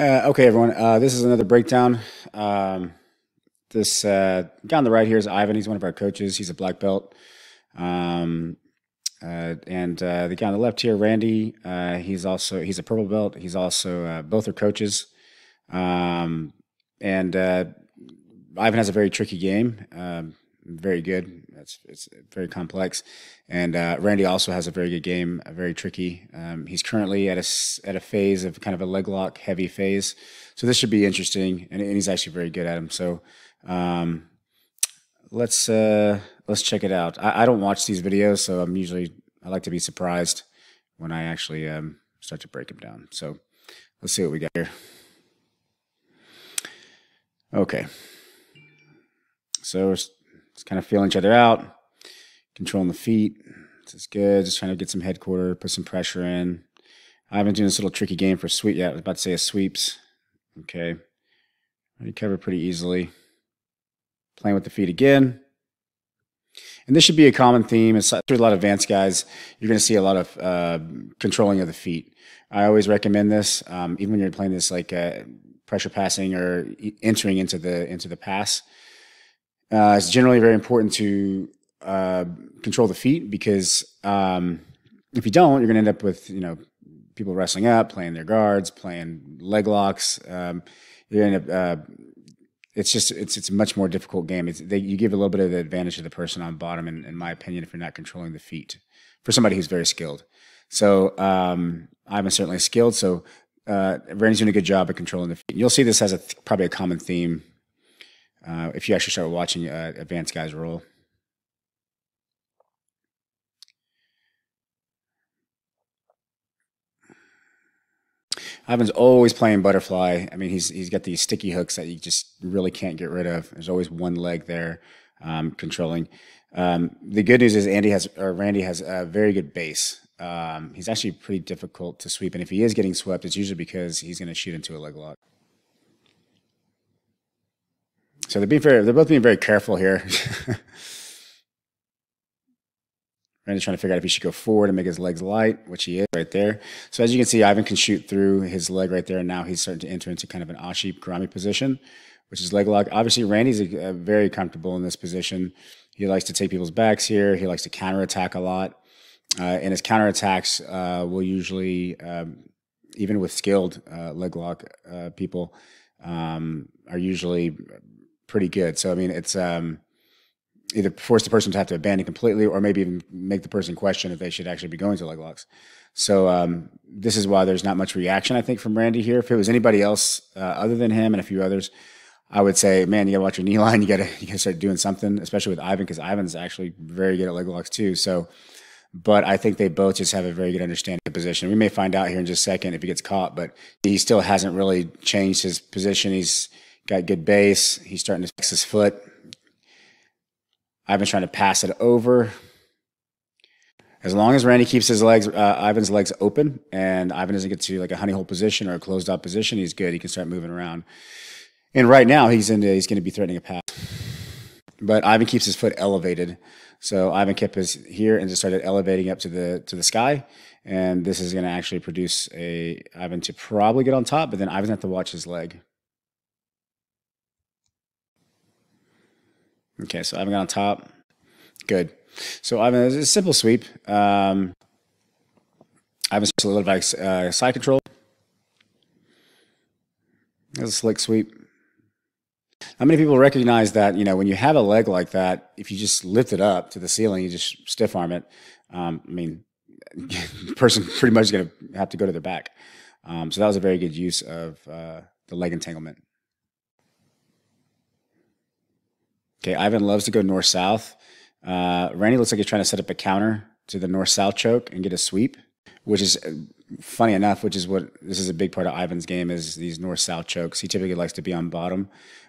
Okay, everyone. This is another breakdown. This guy on the right here is Ivan. He's one of our coaches. He's a black belt. Um, and the guy on the left here, Randy, he's a purple belt. He's also both are coaches. And Ivan has a very tricky game. Very good. It's very complex. And Randy also has a very good game, very tricky. He's currently at a phase of kind of a leg lock heavy phase. So this should be interesting, and he's actually very good at them. So let's check it out. I don't watch these videos, so I like to be surprised when I actually start to break them down. So let's see what we got here. Okay. So we're just kind of feeling each other out, controlling the feet. This is good. Just trying to get some head quarter, put some pressure in. I've been doing this little tricky game for sweep. Yeah, I was about to say a sweeps. Okay. Recover pretty easily. Playing with the feet again. And this should be a common theme. It's through a lot of advanced guys, you're going to see a lot of controlling of the feet. I always recommend this, even when you're playing this like pressure passing or entering into the pass. It's generally very important to control the feet because if you don't, you're going to end up with people wrestling up, playing their guards, playing leg locks. You're going to end up. It's a much more difficult game. You give a little bit of the advantage to the person on bottom, in my opinion, if you're not controlling the feet for somebody who's very skilled. So I'm certainly skilled. So Randy's doing a good job of controlling the feet. You'll see this has probably a common theme. If you actually start watching advanced guys roll. Ivan's always playing butterfly. I mean, he's got these sticky hooks that you just really can't get rid of. There's always one leg there controlling. The good news is Randy has a very good base. He's actually pretty difficult to sweep, and if he is getting swept, it's usually because he's going to shoot into a leg lock. So they're both being very careful here. Randy's trying to figure out if he should go forward and make his legs light, which he is right there. So as you can see, Ivan can shoot through his leg right there, and now he's starting to enter into kind of an ashi karami position, which is leg lock. Obviously, Randy's very comfortable in this position. He likes to take people's backs here. He likes to counterattack a lot. And his counterattacks will usually, even with skilled leg lock people, are usually pretty good. So, I mean, it's either force the person to have to abandon completely or maybe even make the person question if they should actually be going to leg locks. So this is why there's not much reaction, I think, from Randy here. If it was anybody else other than him and a few others, I would say, man, you got to watch your knee line. You got to start doing something, especially with Ivan, because Ivan's actually very good at leg locks too. So, but I think they both just have a very good understanding of the position. We may find out here in just a second if he gets caught, but he still hasn't really changed his position. He's got good base. He's starting to fix his foot. Ivan's trying to pass it over. As long as Randy keeps his legs, Ivan's legs open, and Ivan doesn't get to like a honey hole position or a closed out position, he's good. He can start moving around. And right now, he's going to be threatening a pass. But Ivan keeps his foot elevated. So Ivan kept his here and just started elevating up to the sky. And this is going to actually produce Ivan to probably get on top, but then Ivan's going to have to watch his leg. Okay, so Ivan got on top. Good. So Ivan, it's a simple sweep. Ivan's just a little bit side control. That's a slick sweep. How many people recognize that, when you have a leg like that, if you just lift it up to the ceiling, you just stiff arm it, I mean, the person pretty much is going to have to go to their back. So that was a very good use of the leg entanglement. Okay, Ivan loves to go north-south. Randy looks like he's trying to set up a counter to the north-south choke and get a sweep, which is funny enough, this is a big part of Ivan's game is these north-south chokes. He typically likes to be on bottom.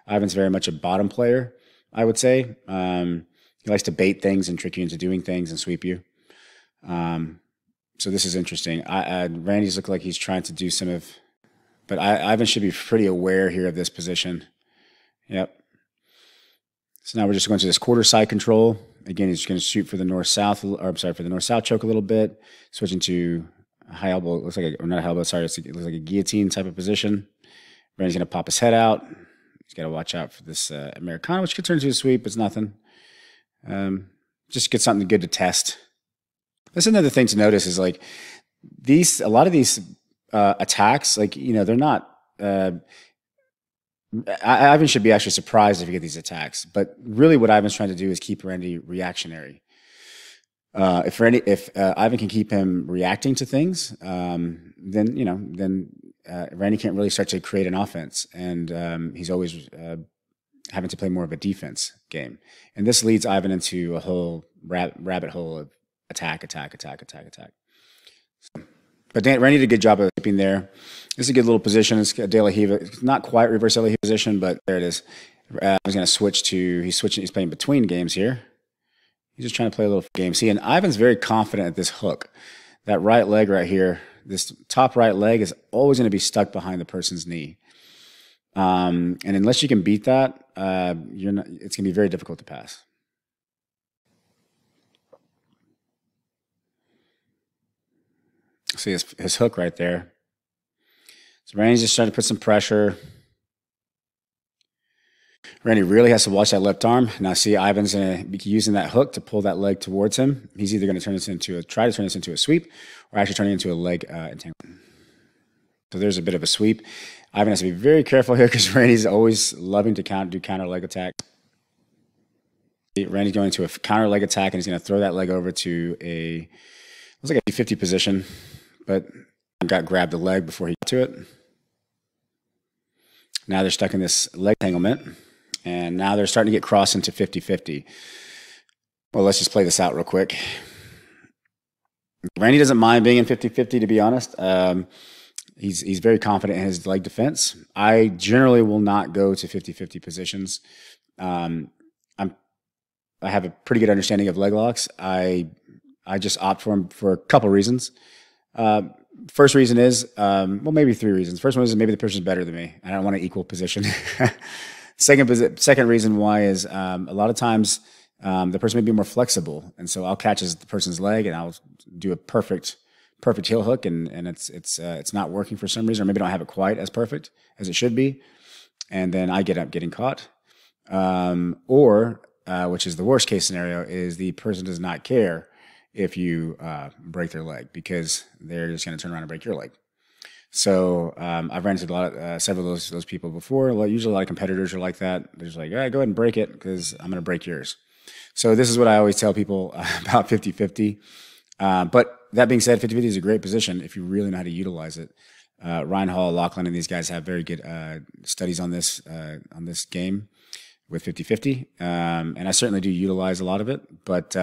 Ivan's very much a bottom player, I would say. He likes to bait things and trick you into doing things and sweep you. So this is interesting. Randy's look like he's trying to do but Ivan should be pretty aware here of this position. Yep. So now we're just going to this quarter side control. Again, he's going to shoot for the north-south, or I'm sorry, for the north-south choke a little bit. Switching to a high elbow, looks like or not a high elbow, sorry, it looks like a guillotine type of position. Randy's going to pop his head out. He's got to watch out for this Americana, which could turn into a sweep. It's nothing. Just get something good to test. That's another thing to notice is like a lot of these attacks, like, you know, they're not. Ivan should be actually surprised if you get these attacks. But really, what Ivan's trying to do is keep Randy reactionary. If Ivan can keep him reacting to things, then Randy can't really start to create an offense, and he's always having to play more of a defense game. And this leads Ivan into a whole rabbit hole of attack. But Randy did a good job of keeping there. This is a good little position. It's a De La Riva. It's not quite reverse De La Riva position, but there it is. He's going to switch to, he's playing between games here. He's just trying to play a little game. See, and Ivan's very confident at this hook. That right leg right here, this top right leg is always going to be stuck behind the person's knee. And unless you can beat that, it's going to be very difficult to pass. See his hook right there. So Randy's just trying to put some pressure. Randy really has to watch that left arm. Now see, Ivan's going to be using that hook to pull that leg towards him. He's either going to try to turn this into a sweep, or actually turn it into a leg entanglement. So there's a bit of a sweep. Ivan has to be very careful here because Randy's always loving to do counter leg attack. Randy's going to a counter leg attack, and he's going to throw that leg over to looks like a 50 position, but grabbed the leg before he got to it. Now they're stuck in this leg entanglement, and now they're starting to get crossed into 50-50. Well, let's just play this out real quick. Randy doesn't mind being in 50-50, to be honest. He's very confident in his leg defense. I generally will not go to 50-50 positions. I have a pretty good understanding of leg locks. I just opt for them for a couple reasons. First reason is, maybe three reasons. First one is maybe the person's better than me. I don't want an equal position. Second reason why is a lot of times the person may be more flexible, and so I'll catch the person's leg and I'll do a perfect heel hook, and it's not working for some reason, or maybe I don't have it quite as perfect as it should be, and then I get up getting caught. Or which is the worst case scenario, is the person does not care if you break their leg, because they're just going to turn around and break your leg. So I've ran into several of those people before. Usually a lot of competitors are like that. They're just like, go ahead and break it because I'm going to break yours. So this is what I always tell people about 50-50. But that being said, 50-50 is a great position if you really know how to utilize it. Ryan Hall, Lachlan, and these guys have very good studies on this game with 50-50. And I certainly do utilize a lot of it. But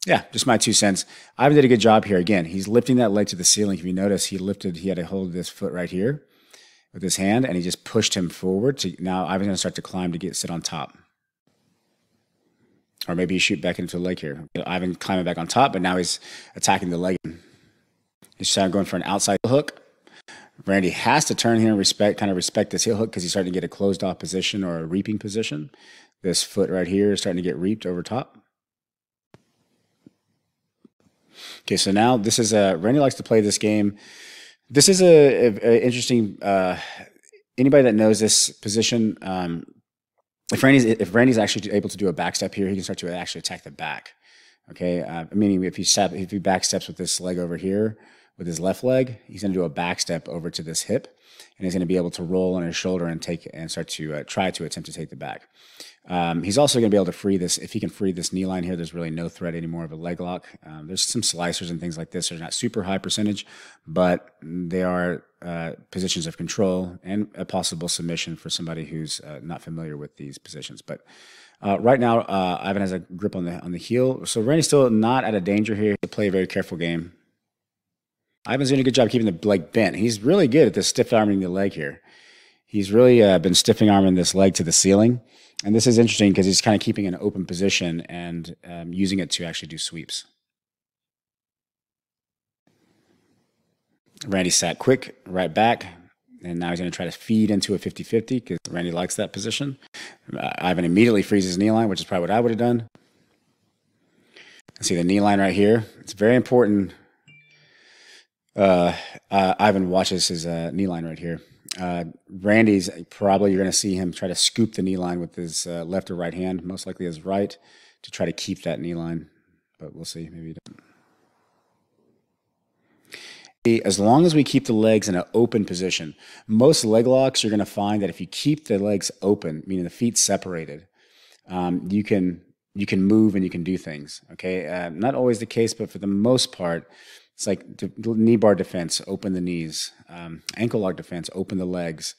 yeah, just my 2 cents. Ivan did a good job here. Again, he's lifting that leg to the ceiling. If you notice, he had a hold of this foot right here with his hand, and he just pushed him forward. Now Ivan's going to start to climb to sit on top. Or maybe you shoot back into the leg here. Ivan climbing back on top, but now he's attacking the leg. He's going for an outside hook. Randy has to turn here and respect this heel hook because he's starting to get a closed off position or a reaping position. This foot right here is starting to get reaped over top. Okay, so now this is Randy likes to play this game. This is a interesting. Anybody that knows this position, if Randy's actually able to do a back step here, he can start to actually attack the back. Okay, meaning if he back steps with this leg over here with his left leg, he's going to do a back step over to this hip, and he's going to be able to roll on his shoulder and start to try to attempt to take the back. He's also going to be able to free this. If he can free this knee line here, there's really no threat anymore of a leg lock. There's some slicers and things like this. They're not super high percentage, but they are positions of control and a possible submission for somebody who's not familiar with these positions. But right now, Ivan has a grip on the heel. So Randy's still not at a danger here to play a very careful game. Ivan's doing a good job keeping the leg bent. He's really good at this stiff arming the leg here. He's really been stiffing arming this leg to the ceiling. And this is interesting because he's kind of keeping an open position and using it to actually do sweeps. Randy sat quick, right back, and now he's going to try to feed into a 50-50 because Randy likes that position. Ivan immediately frees his knee line, which is probably what I would have done. See the knee line right here? It's very important. Ivan watches his knee line right here. Randy's probably, you're going to see him try to scoop the knee line with his left or right hand, most likely his right, to try to keep that knee line. But we'll see. Maybe he doesn't. As long as we keep the legs in an open position, most leg locks, you're going to find that if you keep the legs open, meaning the feet separated, you can move and you can do things. Okay, not always the case, but for the most part, it's like knee bar defense, open the knees. Ankle lock defense, open the legs.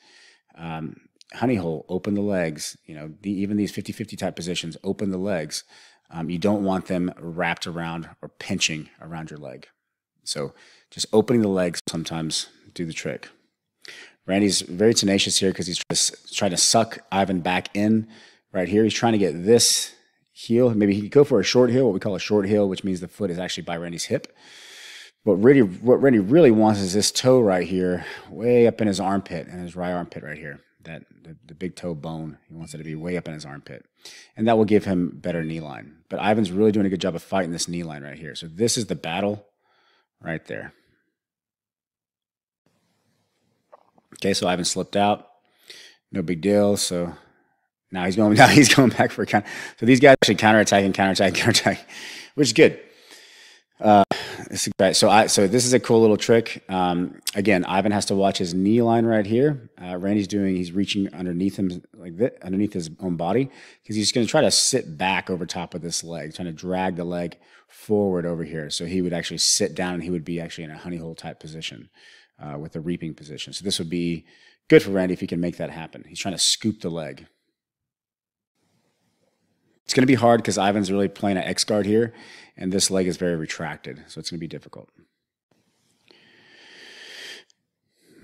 Honey hole, open the legs. You know, even these 50-50 type positions, open the legs. You don't want them wrapped around or pinching around your leg. So just opening the legs sometimes do the trick. Randy's very tenacious here because he's trying to suck Ivan back in right here. He's trying to get this heel. Maybe he could go for a short heel, what we call a short heel, which means the foot is actually by Randy's hip. But what Randy really wants is this toe right here, way up in his armpit, and his right armpit right here. The big toe bone, he wants it to be way up in his armpit. And that will give him better knee line. But Ivan's really doing a good job of fighting this knee line right here. So this is the battle right there. Okay, so Ivan slipped out. No big deal. So now he's going back for a counter. So these guys actually counterattack, which is good. So this is a cool little trick. Again, Ivan has to watch his knee line right here. He's reaching underneath him like this, underneath his own body, because he's going to try to sit back over top of this leg, trying to drag the leg forward over here. So he would actually sit down and he would be actually in a honey hole type position with a reaping position. So this would be good for Randy if he can make that happen. He's trying to scoop the leg. It's going to be hard because Ivan's really playing an X guard here, and this leg is very retracted, so it's going to be difficult.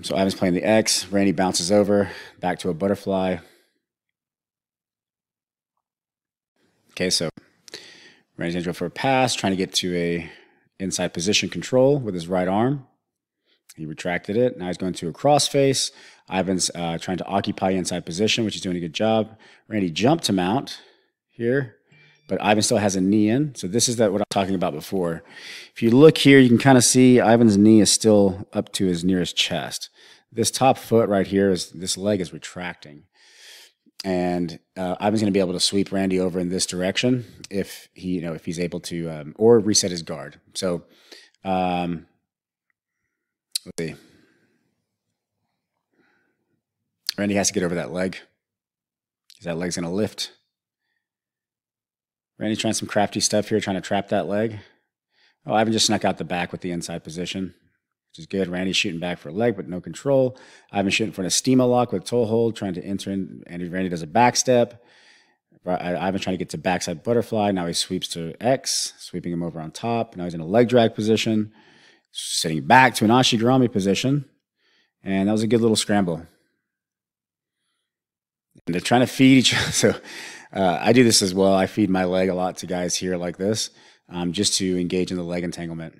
So Ivan's playing the X. Randy bounces over, back to a butterfly. Okay, so Randy's going to go for a pass, trying to get to a inside position control with his right arm. He retracted it. Now he's going to a crossface. Ivan's trying to occupy inside position, which is doing a good job. Randy jumped to mount here, but Ivan still has a knee in. So this is what I was talking about before. If you look here, you can kind of see Ivan's knee is still up to his nearest chest. This top foot right here, this leg is retracting. And Ivan's going to be able to sweep Randy over in this direction if he's able to, or reset his guard. So let's see. Randy has to get over that leg because that leg's going to lift. Randy's trying some crafty stuff here, trying to trap that leg. Oh, Ivan just snuck out the back with the inside position, which is good. Randy's shooting back for a leg, but no control. Ivan's shooting for an Estima lock with toe hold, trying to enter in. And Randy does a back step. Ivan's trying to get to backside butterfly. Now he sweeps to X, sweeping him over on top. Now he's in a leg drag position, sitting back to an Ashigarami position. And that was a good little scramble. And they're trying to feed each other. So I do this as well. I feed my leg a lot to guys here like this, just to engage in the leg entanglement.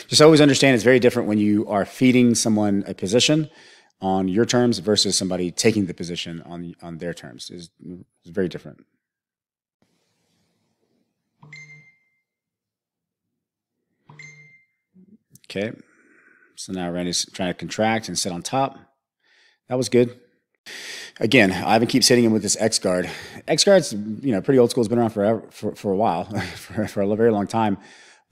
Just always understand it's very different when you are feeding someone a position on your terms versus somebody taking the position on their terms. It's very different. Okay, so now Randy's trying to contract and sit on top. That was good. Again, Ivan keeps hitting him with this X guard. X guard's pretty old school. It's been around forever, for a while, for a very long time.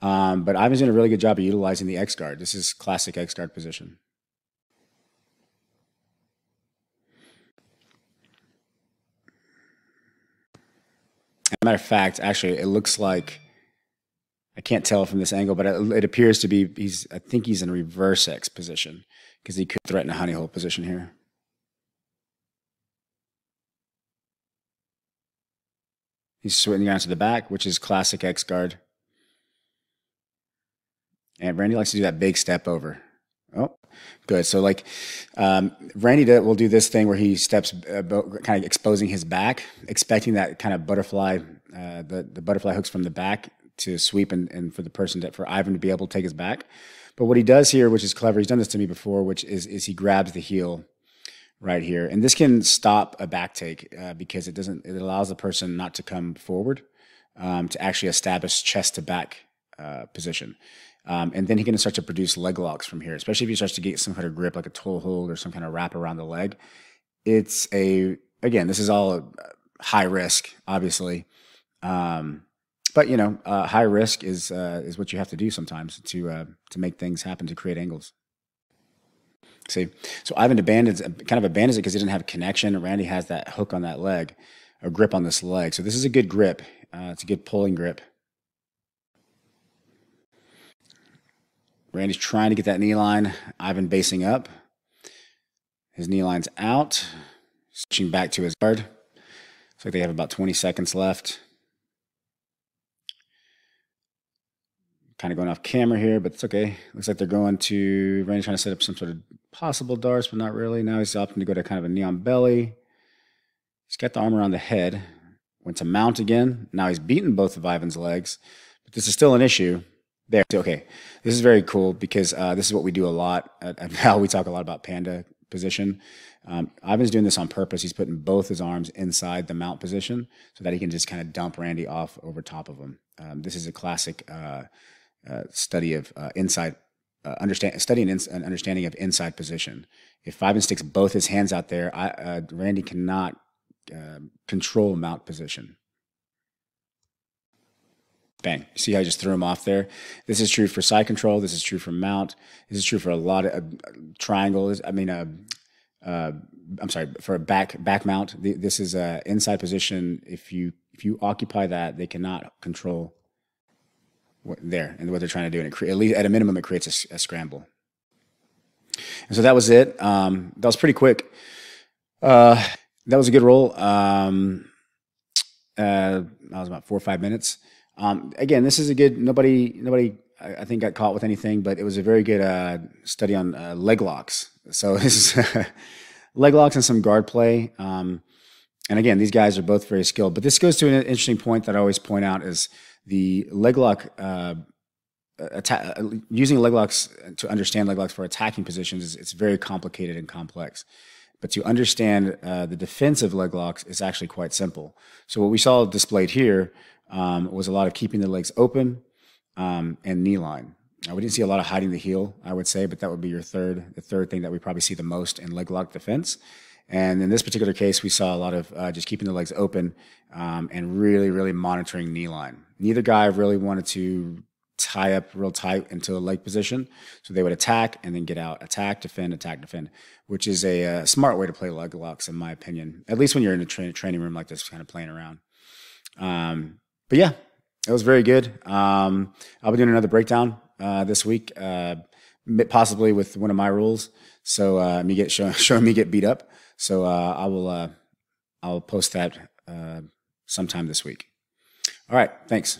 But Ivan's doing a really good job of utilizing the X guard. This is classic X guard position. As a matter of fact, actually, it looks like, I can't tell from this angle, but it appears to be, I think he's in a reverse X position because he could threaten a honey hole position here. He's swinging down to the back, which is classic X guard. And Randy likes to do that big step over. Oh, good. So Randy will do this thing where he steps, kind of exposing his back, expecting that kind of butterfly, the butterfly hooks from the back to sweep and for Ivan to be able to take his back. But what he does here, which is clever, he's done this to me before, which is he grabs the heel right here. And this can stop a back take because it allows the person not to come forward to actually establish chest to back position. And then he can start to produce leg locks from here, especially if he starts to get some kind of grip, like a toe hold or some kind of wrap around the leg. Again, this is all high risk, obviously. But high risk is what you have to do sometimes to make things happen, to create angles. See, so Ivan abandons it because he didn't have connection. Randy has that hook on that leg, or grip on this leg. So this is a good grip. It's a good pulling grip. Randy's trying to get that knee line. Ivan basing up. His knee line's out. Switching back to his guard. Looks like they have about 20 seconds left. Kind of going off camera here, but it's okay. Looks like they're going to Randy trying to set up some sort of possible darts, but not really. Now he's opting to go to kind of a knee on belly. He's got the arm around the head. Went to mount again. Now he's beaten both of Ivan's legs, but this is still an issue. There. Okay. This is very cool because this is what we do a lot at Val. We talk a lot about panda position. Ivan's doing this on purpose. He's putting both his arms inside the mount position so that he can just kind of dump Randy off over top of him. This is a classic study of understanding of inside position. If Ivan sticks both his hands out there, Randy cannot control mount position. Bang. See how I just threw him off there? This is true for side control. This is true for mount. This is true for a lot of triangles. I mean, I'm sorry, for a back mount. This is inside position. If you occupy that, they cannot control there and what they're trying to do. And at least at a minimum, it creates a scramble. And so that was it. That was pretty quick. That was a good roll. That was about 4 or 5 minutes. Again, this is a good, nobody I think got caught with anything, but it was a very good study on leg locks. So this is leg locks and some guard play. And again, these guys are both very skilled. But this goes to an interesting point that I always point out is the leg lock, using leg locks to understand leg locks for attacking positions, it's very complicated and complex. But to understand the defensive leg locks is actually quite simple. So what we saw displayed here was a lot of keeping the legs open and knee line. Now, we didn't see a lot of hiding the heel, I would say, but that would be the third thing that we probably see the most in leg lock defense. And in this particular case, we saw a lot of just keeping the legs open and really, really monitoring knee line. Neither guy really wanted to tie up real tight into a leg position. So they would attack and then get out, attack, defend, which is a smart way to play leg locks, in my opinion, at least when you're in a training room like this, kind of playing around. But yeah, it was very good. I'll be doing another breakdown this week, possibly with one of my rules. So showing me get beat up. So I'll post that sometime this week. All right, thanks.